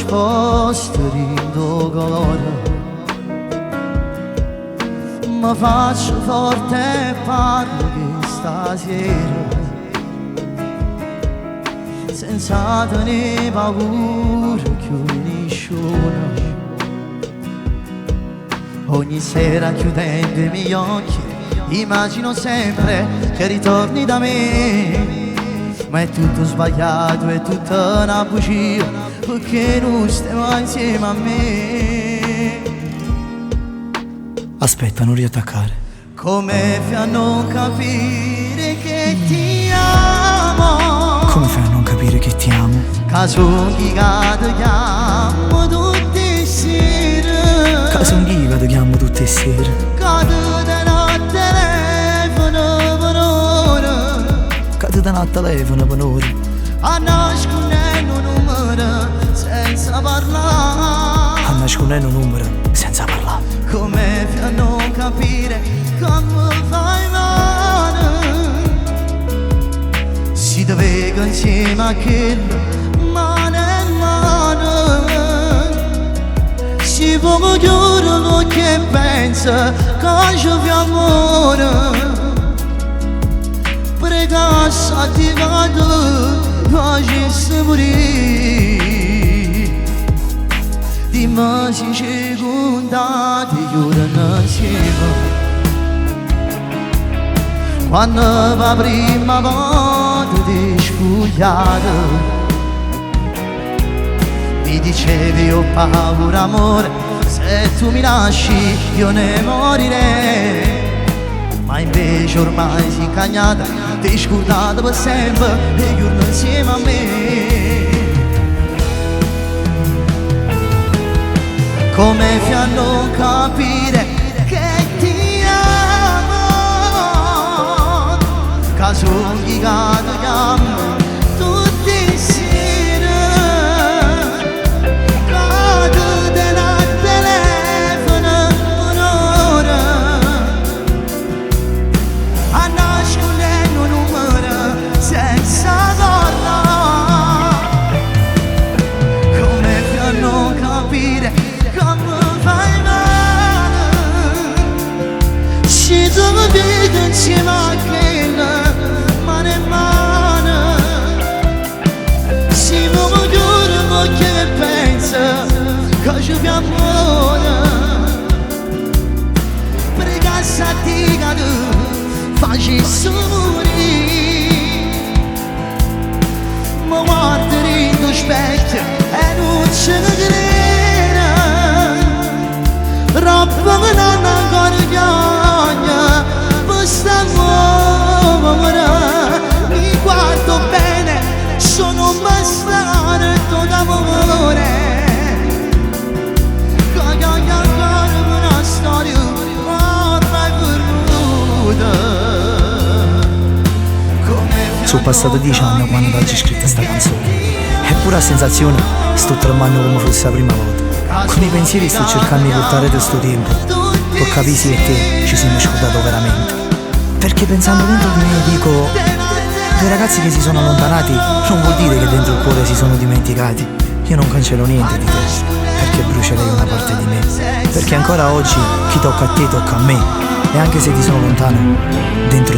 nascosto rindo colore, mi faccio forte e parlo che stasera, senza tenere paura che nessuno. Ogni sera chiudendo i miei occhi immagino sempre che ritorni da me, ma è tutto sbagliato, è tutta una bugia, perché non stiamo insieme a me. Aspetta, non riattaccare. Come fai a non capire che ti amo? Come fai a non capire che ti amo? Caso chi cade chiamo tutte sere, Caso un ghiva ti chiamo tutte le sere. cade da notte telefono per ore, Cade da notte telefono per ore. a nascondere un numero senza parlare. A nascondere un numero senza parlare. Come fai a non capire come fai male? Si deve insieme a quello, mano in mano. Si può chiudere che pensa che ci fa amore, prega ti vado, facessi morire. Dimmi se ci contate chiudono insieme, quando va prima volta di scugliare. Mi dicevi ho paura amore, se tu mi lasci io ne morirei, ma invece ormai si è incagnata, ti hai scordato per sempre e chiudono insieme a me. Come fai a non capire che ti amo? Caso chi cade chiamo tutte sere, cade da telefono un'ora, a nascondere un numero senza parlare. Come fai a non capire come fai male? Si dove vedo insieme a quella, mano in mano. Si vuole chiudere ma che pensa che ci fa amore, pregasse a te che tu facessi morire. Ma guarda in lo specchio e non ce ne crede, roba che non ancora chiogna, questa amore. Mi guardo bene, sono un bastardo d'amore, che chiogna ancora una storia ormai perduta. Sono passati 10 anni quando oggi scritto sta canzone, eppure la sensazione sto tremando come fosse la prima volta. Con i pensieri sto cercando di portare da sto tempo, per capire se e te ci siamo scordato veramente. Perché pensando dentro di me dico, due ragazzi che si sono allontanati non vuol dire che dentro il cuore si sono dimenticati. Io non cancello niente di te, perché brucerei una parte di me, perché ancora oggi chi tocca a te tocca a me, e anche se ti sono lontano, dentro